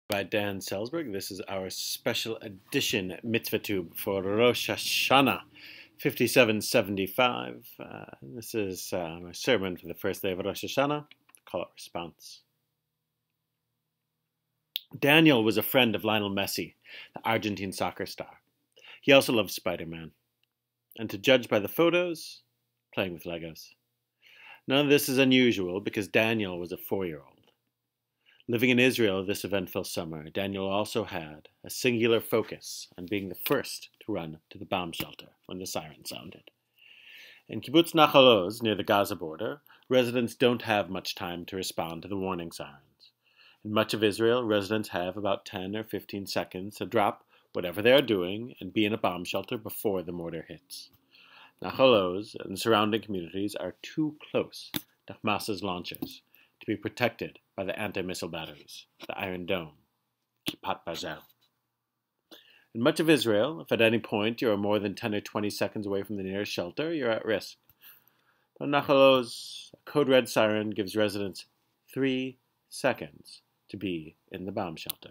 By Dan Selsberg. This is our special edition Mitzvah Tube for Rosh Hashanah 5775. This is my sermon for the first day of Rosh Hashanah. Call it response. Daniel was a friend of Lionel Messi, the Argentine soccer star. He also loved Spider-Man. And to judge by the photos, playing with Legos. None of this is unusual because Daniel was a 4-year-old. Living in Israel this eventful summer, Daniel also had a singular focus on being the first to run to the bomb shelter when the siren sounded. In Kibbutz Nachal Oz, near the Gaza border, residents don't have much time to respond to the warning sirens. In much of Israel, residents have about 10 or 15 seconds to drop whatever they are doing and be in a bomb shelter before the mortar hits. Nachal Oz and surrounding communities are too close to Hamas's launchers to be protected by the anti-missile batteries, the Iron Dome, Kippat Barzel. In much of Israel, if at any point you are more than 10 or 20 seconds away from the nearest shelter, you're at risk. But in Nachal Oz, a code red siren gives residents 3 seconds to be in the bomb shelter,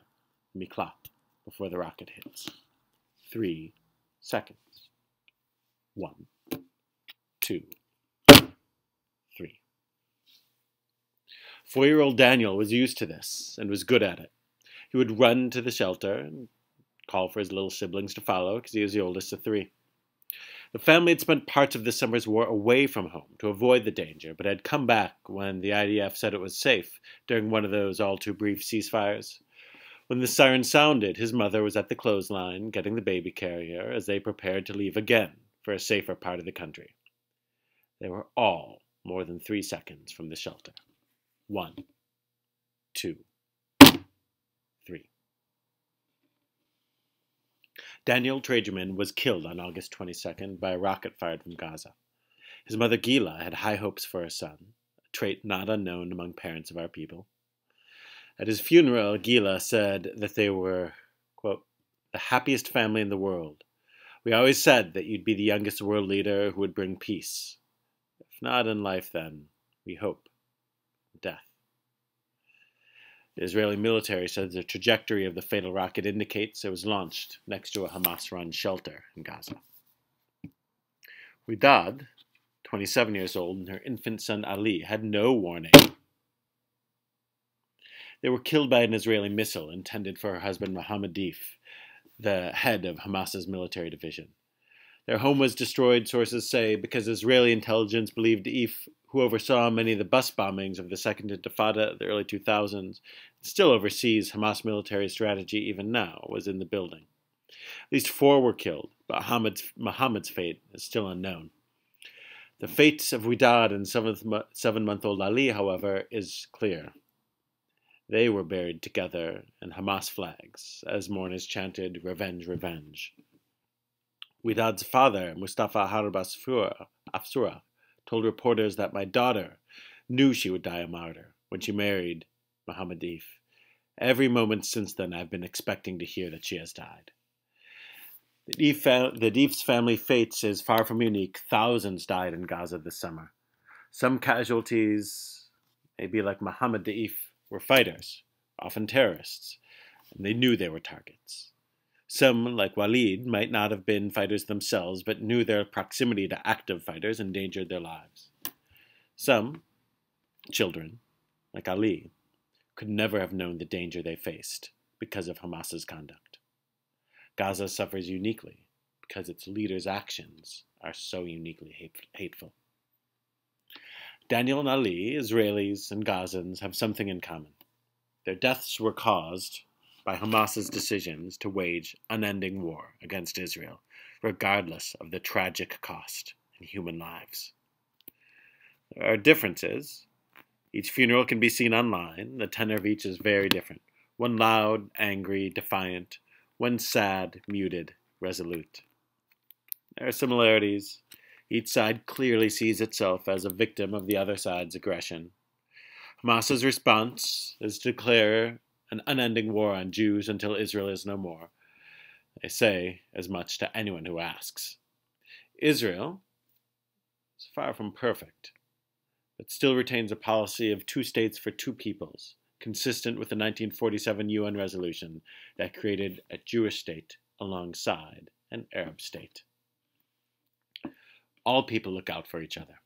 Miklat, before the rocket hits. 3 seconds. 1, 2, 3. 4-year-old Daniel was used to this and was good at it. He would run to the shelter and call for his little siblings to follow because he was the oldest of 3. The family had spent parts of the summer's war away from home to avoid the danger, but had come back when the IDF said it was safe during one of those all-too-brief ceasefires. When the siren sounded, his mother was at the clothesline getting the baby carrier as they prepared to leave again for a safer part of the country. They were all more than 3 seconds from the shelter. 1, 2, 3. Daniel Tragerman was killed on August 22nd by a rocket fired from Gaza. His mother Gila had high hopes for her son, a trait not unknown among parents of our people. At his funeral, Gila said that they were, quote, the happiest family in the world. We always said that you'd be the youngest world leader who would bring peace. If not in life, then we hope death. The Israeli military said the trajectory of the fatal rocket indicates it was launched next to a Hamas-run shelter in Gaza. Widad, 27 years old, and her infant son Ali had no warning. They were killed by an Israeli missile intended for her husband Mohammed Deif, the head of Hamas's military division. Their home was destroyed, sources say, because Israeli intelligence believed Deif, who oversaw many of the bus bombings of the Second Intifada of the early 2000s, still oversees Hamas military strategy even now, was in the building. At least 4 were killed, but Mohammed's fate is still unknown. The fate of Widad and 7-month-old Ali, however, is clear. They were buried together in Hamas flags, as mourners chanted, "Revenge, revenge." Widad's father, Mustafa Harb Afsura, told reporters that my daughter knew she would die a martyr when she married Mohammed Deif. Every moment since then I've been expecting to hear that she has died. The Deif's family fate is far from unique. Thousands died in Gaza this summer. Some casualties, maybe like Mohammed Deif, were fighters, often terrorists, and they knew they were targets. Some, like Walid, might not have been fighters themselves, but knew their proximity to active fighters endangered their lives. Some, children, like Ali, could never have known the danger they faced because of Hamas's conduct. Gaza suffers uniquely because its leaders' actions are so uniquely hateful. Daniel and Ali, Israelis and Gazans, have something in common. Their deaths were caused by Hamas's decisions to wage unending war against Israel, regardless of the tragic cost in human lives. There are differences. Each funeral can be seen online. The tenor of each is very different. One loud, angry, defiant. One sad, muted, resolute. There are similarities. Each side clearly sees itself as a victim of the other side's aggression. Hamas's response is to declare an unending war on Jews until Israel is no more. They say as much to anyone who asks. Israel is far from perfect, but still retains a policy of 2 states for 2 peoples consistent with the 1947 UN resolution that created a Jewish state alongside an Arab state. All people look out for each other,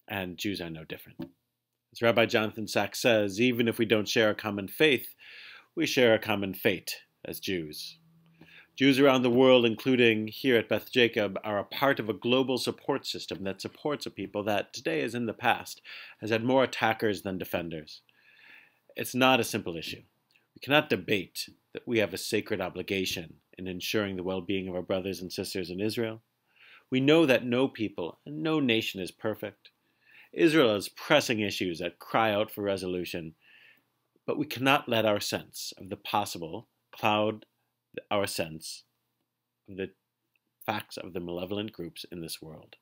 and Jews are no different. As Rabbi Jonathan Sacks says, even if we don't share a common faith, we share a common fate as Jews. Jews around the world, including here at Beth Jacob, are a part of a global support system that supports a people that, today as in the past, has had more attackers than defenders. It's not a simple issue. We cannot debate that we have a sacred obligation in ensuring the well-being of our brothers and sisters in Israel. We know that no people and no nation is perfect. Israel has pressing issues that cry out for resolution, but we cannot let our sense of the possible cloud our sense of the facts of the malevolent groups in this world.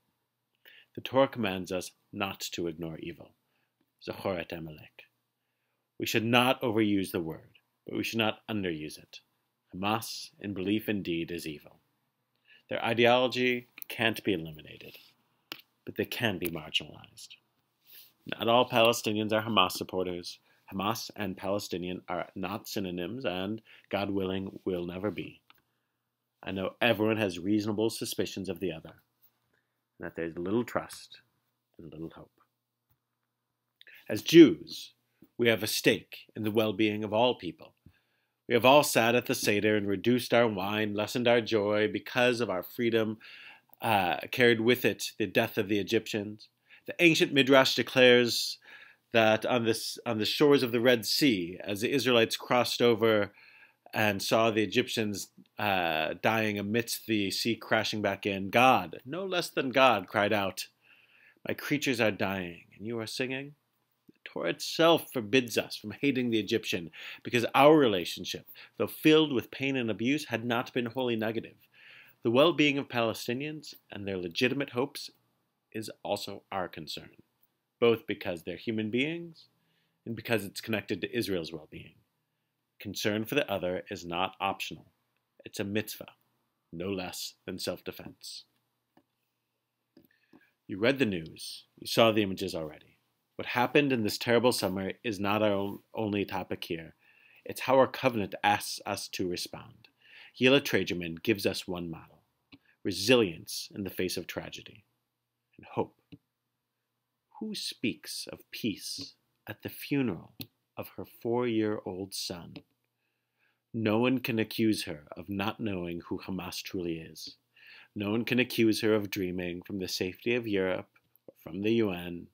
The Torah commands us not to ignore evil. Zachor et Amalek. We should not overuse the word, but we should not underuse it. Hamas, in belief and deed, is evil. Their ideology can't be eliminated, but they can be marginalized. Not all Palestinians are Hamas supporters. Hamas and Palestinian are not synonyms and, God willing, will never be. I know everyone has reasonable suspicions of the other, and that there's little trust and little hope. As Jews, we have a stake in the well-being of all people. We have all sat at the Seder and reduced our wine, lessened our joy because of our freedom, carried with it the death of the Egyptians. The ancient Midrash declares that on the shores of the Red Sea, as the Israelites crossed over and saw the Egyptians dying amidst the sea crashing back in, God, no less than God, cried out, "My creatures are dying, and you are singing?" The Torah itself forbids us from hating the Egyptian because our relationship, though filled with pain and abuse, had not been wholly negative. The well-being of Palestinians and their legitimate hopes is also our concern, both because they're human beings and because it's connected to Israel's well-being. Concern for the other is not optional. It's a mitzvah, no less than self-defense. You read the news. You saw the images already. What happened in this terrible summer is not our only topic here. It's how our covenant asks us to respond. Gila Tragerman gives us one model: resilience in the face of tragedy, and hope. Who speaks of peace at the funeral of her 4-year-old son? No one can accuse her of not knowing who Hamas truly is. No one can accuse her of dreaming from the safety of Europe, or from the UN,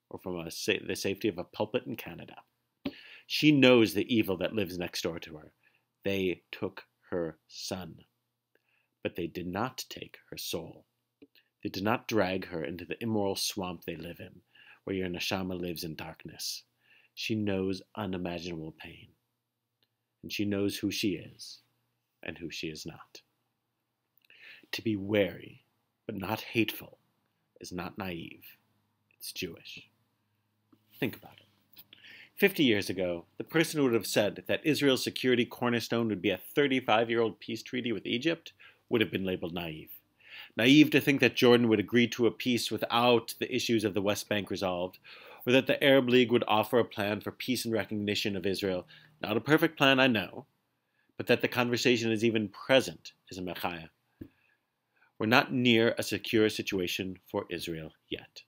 or from the safety of a pulpit in Canada. She knows the evil that lives next door to her. They took her son, but they did not take her soul. They did not drag her into the immoral swamp they live in, where your neshama lives in darkness. She knows unimaginable pain, and she knows who she is and who she is not. To be wary, but not hateful, is not naive. It's Jewish. Think about it. 50 years ago, the person who would have said that Israel's security cornerstone would be a 35-year-old peace treaty with Egypt would have been labeled naive. Naive to think that Jordan would agree to a peace without the issues of the West Bank resolved, or that the Arab League would offer a plan for peace and recognition of Israel. Not a perfect plan, I know, but that the conversation is even present is a mechaya. We're not near a secure situation for Israel yet,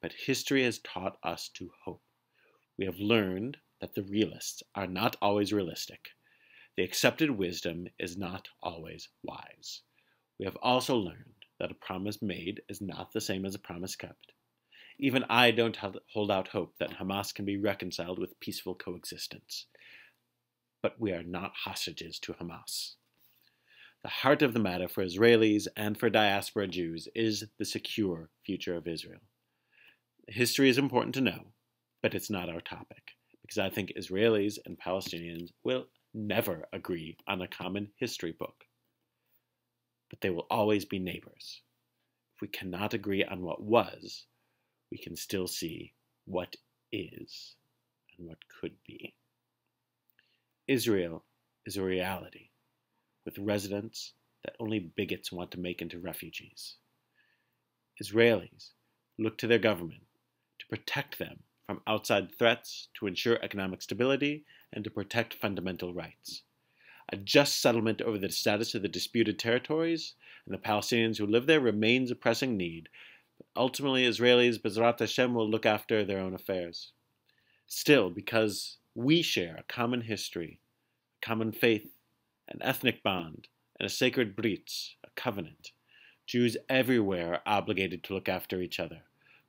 but history has taught us to hope. We have learned that the realists are not always realistic. The accepted wisdom is not always wise. We have also learned that a promise made is not the same as a promise kept. Even I don't hold out hope that Hamas can be reconciled with peaceful coexistence. But we are not hostages to Hamas. The heart of the matter for Israelis and for diaspora Jews is the secure future of Israel. History is important to know, but it's not our topic, because I think Israelis and Palestinians will never agree on a common history book. But they will always be neighbors. If we cannot agree on what was, we can still see what is and what could be. Israel is a reality, with residents that only bigots want to make into refugees. Israelis look to their government to protect them from outside threats, to ensure economic stability, and to protect fundamental rights. A just settlement over the status of the disputed territories and the Palestinians who live there remains a pressing need. But ultimately, Israelis, B'ezrat Hashem, will look after their own affairs. Still, because we share a common history, a common faith, an ethnic bond, and a sacred brit, a covenant, Jews everywhere are obligated to look after each other.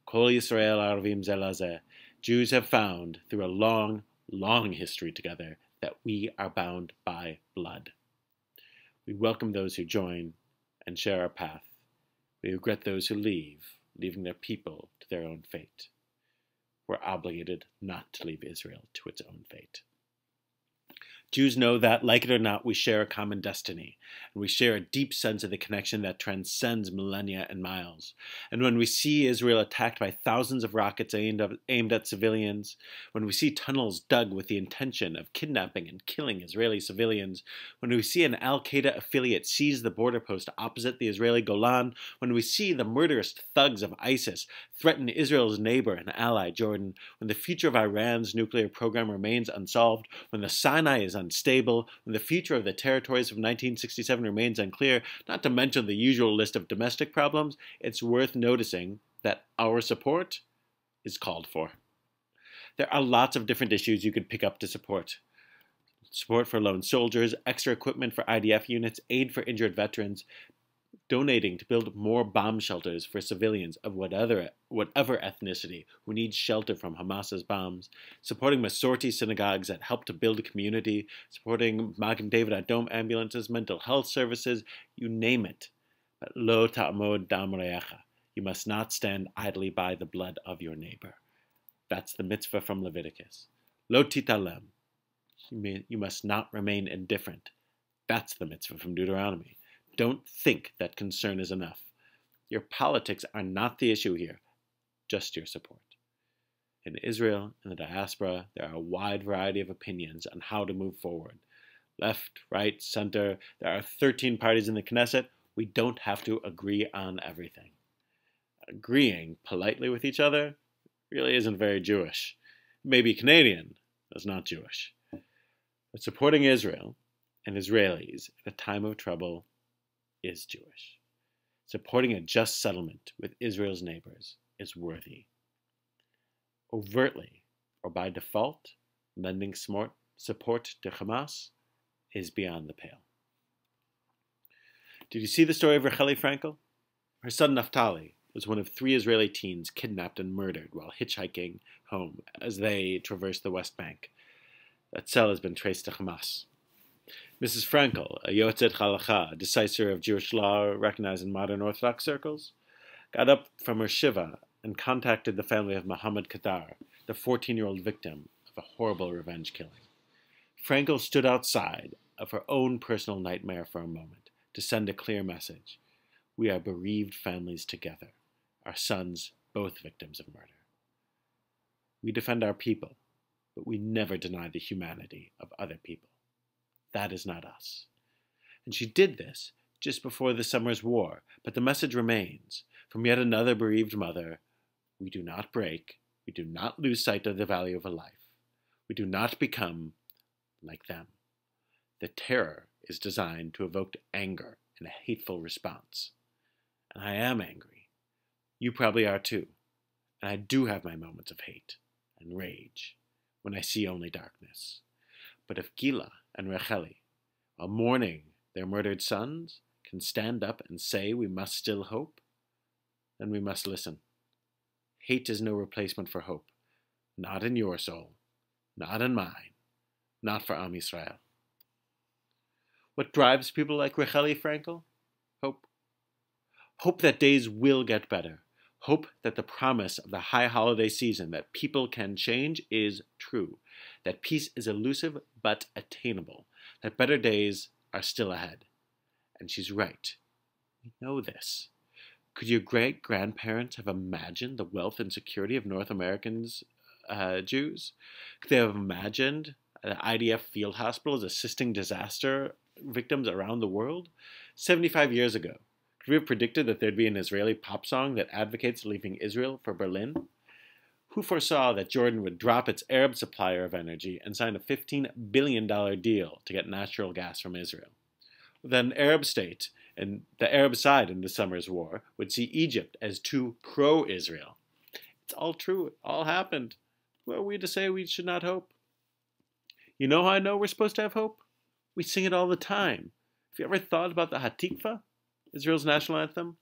Kol Yisrael Arvim Ze Lazeh. Jews have found, through a long, long history together, that we are bound by blood. We welcome those who join and share our path. We regret those who leave, leaving their people to their own fate. We're obligated not to leave Israel to its own fate. Jews know that, like it or not, we share a common destiny, and we share a deep sense of the connection that transcends millennia and miles. And when we see Israel attacked by thousands of rockets aimed at civilians, when we see tunnels dug with the intention of kidnapping and killing Israeli civilians, when we see an al-Qaeda affiliate seize the border post opposite the Israeli Golan, when we see the murderous thugs of ISIS threaten Israel's neighbor and ally, Jordan, when the future of Iran's nuclear program remains unsolved, when the Sinai is unstable, when the future of the territories of 1967 remains unclear, not to mention the usual list of domestic problems, it's worth noticing that our support is called for. There are lots of different issues you could pick up to support. Support for lone soldiers, extra equipment for IDF units, aid for injured veterans, donating to build more bomb shelters for civilians of whatever ethnicity who need shelter from Hamas's bombs, supporting Masorti synagogues that help to build a community, supporting Magen David Adom ambulances, mental health services, you name it. But lo ta'amod dam re'echa. You must not stand idly by the blood of your neighbor. That's the mitzvah from Leviticus. Lo titalem. You must not remain indifferent. That's the mitzvah from Deuteronomy. Don't think that concern is enough. Your politics are not the issue here, just your support. In Israel and the diaspora, there are a wide variety of opinions on how to move forward. Left, right, center, there are 13 parties in the Knesset. We don't have to agree on everything. Agreeing politely with each other really isn't very Jewish. Maybe Canadian, that's not Jewish. But supporting Israel and Israelis at a time of trouble is Jewish. Supporting a just settlement with Israel's neighbors is worthy. Overtly, or by default, lending support to Hamas is beyond the pale. Did you see the story of Racheli Frankel? Her son Naftali was one of 3 Israeli teens kidnapped and murdered while hitchhiking home as they traversed the West Bank. That cell has been traced to Hamas. Mrs. Frankel, a Yotzet Halacha, a decisor of Jewish law recognized in modern Orthodox circles, got up from her shiva and contacted the family of Mohammed Qatar, the 14-year-old victim of a horrible revenge killing. Frankel stood outside of her own personal nightmare for a moment to send a clear message. We are bereaved families together, our sons both victims of murder. We defend our people, but we never deny the humanity of other people. That is not us. And she did this just before the summer's war, but the message remains. From yet another bereaved mother, we do not break, we do not lose sight of the value of a life. We do not become like them. The terror is designed to evoke anger and a hateful response. And I am angry. You probably are too. And I do have my moments of hate and rage when I see only darkness. But if Gila and Racheli, while mourning their murdered sons, can stand up and say we must still hope, then we must listen. Hate is no replacement for hope. Not in your soul, not in mine, not for Am Yisrael. What drives people like Racheli Frankel? Hope. Hope that days will get better. Hope that the promise of the high holiday season that people can change is true, that peace is elusive but attainable, that better days are still ahead. And she's right. We know this. Could your great-grandparents have imagined the wealth and security of North Americans, Jews? Could they have imagined the IDF field hospitals assisting disaster victims around the world? 75 years ago, could we have predicted that there'd be an Israeli pop song that advocates leaving Israel for Berlin? Who foresaw that Jordan would drop its Arab supplier of energy and sign a $15 billion deal to get natural gas from Israel? Then Arab state and the Arab side in the summer's war would see Egypt as too pro-Israel. It's all true. It all happened. Who are we to say we should not hope? You know how I know we're supposed to have hope? We sing it all the time. Have you ever thought about the Hatikva, Israel's national anthem?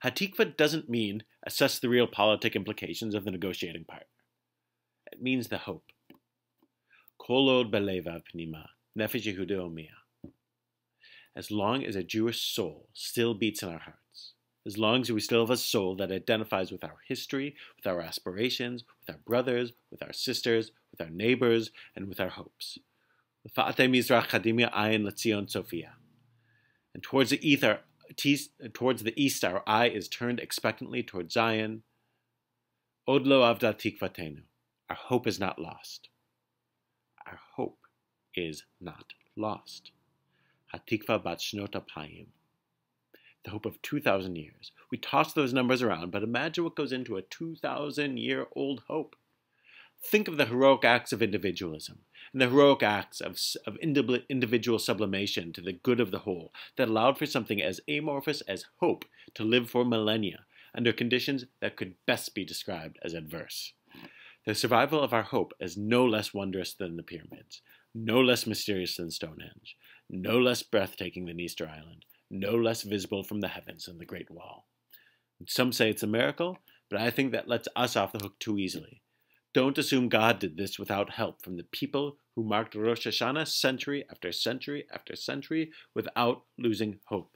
Hatikva doesn't mean assess the realpolitik implications of the negotiating partner. It means the hope. Kol od beleva pnima, nefesh Yehuda omiyah. As long as a Jewish soul still beats in our hearts, as long as we still have a soul that identifies with our history, with our aspirations, with our brothers, with our sisters, with our neighbors, and with our hopes. And towards the east, our eye is turned expectantly towards Zion. Od lo avda tikvatenu. Our hope is not lost. Our hope is not lost. Hatikva bat shnot apayim. The hope of 2,000 years. We toss those numbers around, but imagine what goes into a 2,000-year-old hope. Think of the heroic acts of individualism and the heroic acts of individual sublimation to the good of the whole that allowed for something as amorphous as hope to live for millennia under conditions that could best be described as adverse. The survival of our hope is no less wondrous than the pyramids, no less mysterious than Stonehenge, no less breathtaking than Easter Island, no less visible from the heavens than the Great Wall. And some say it's a miracle, but I think that lets us off the hook too easily. Don't assume God did this without help from the people who marked Rosh Hashanah century after century after century without losing hope.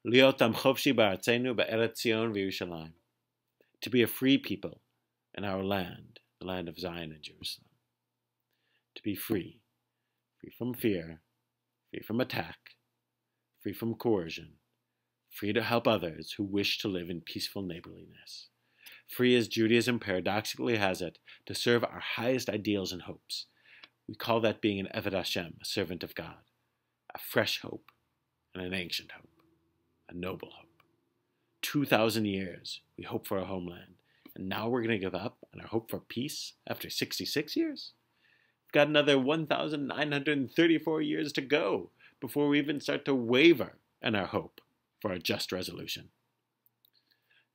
Liot am chofshi ba'atzenu ba'eretz Zion v'Yerushalayim. To be a free people in our land, the land of Zion and Jerusalem. To be free. Free from fear, free from attack, free from coercion, free to help others who wish to live in peaceful neighborliness. Free as Judaism paradoxically has it, to serve our highest ideals and hopes. We call that being an Eved Hashem, a servant of God, a fresh hope and an ancient hope, a noble hope. 2,000 years we hope for a homeland, and now we're going to give up on our hope for peace after 66 years? We've got another 1,934 years to go before we even start to waver in our hope for a just resolution.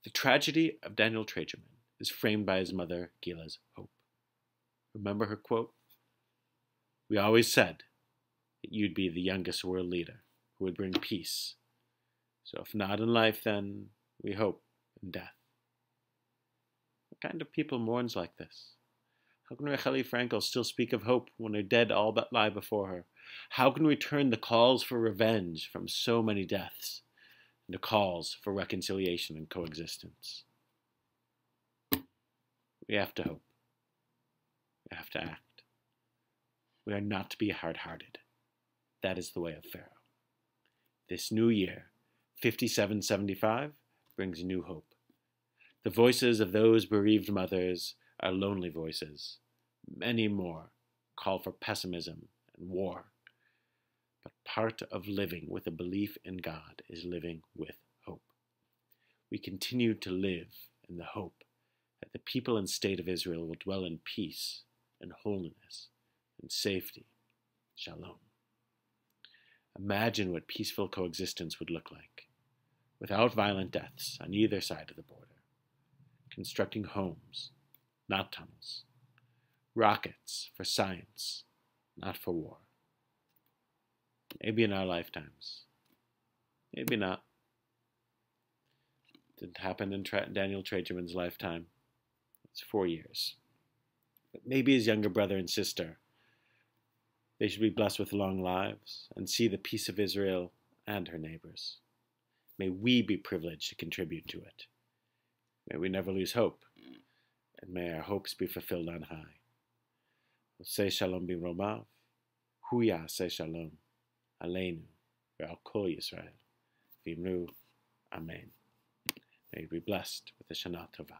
The tragedy of Daniel Tregerman is framed by his mother, Gila's hope. Remember her quote? We always said that you'd be the youngest world leader who would bring peace. So if not in life, then we hope in death. What kind of people mourns like this? How can Racheli Frankel still speak of hope when her dead all but lie before her? How can we turn the calls for revenge from so many deaths into calls for reconciliation and coexistence? We have to hope. We have to act. We are not to be hard-hearted. That is the way of Pharaoh. This new year, 5775, brings new hope. The voices of those bereaved mothers are lonely voices. Many more call for pessimism and war. But part of living with a belief in God is living with hope. We continue to live in the hope that the people and state of Israel will dwell in peace and holiness and safety. Shalom. Imagine what peaceful coexistence would look like, without violent deaths on either side of the border. Constructing homes, not tunnels. Rockets for science, not for war. Maybe in our lifetimes. Maybe not. Didn't happen in Daniel Tregerman's lifetime. It's 4 years. But maybe his younger brother and sister. They should be blessed with long lives and see the peace of Israel and her neighbors. May we be privileged to contribute to it. May we never lose hope, and may our hopes be fulfilled on high. Say shalom b'romav, hu ya'aseh shalom, aleinu, ve'al kol Yisrael, v'imru, amen. May you be blessed with a Shana Tova.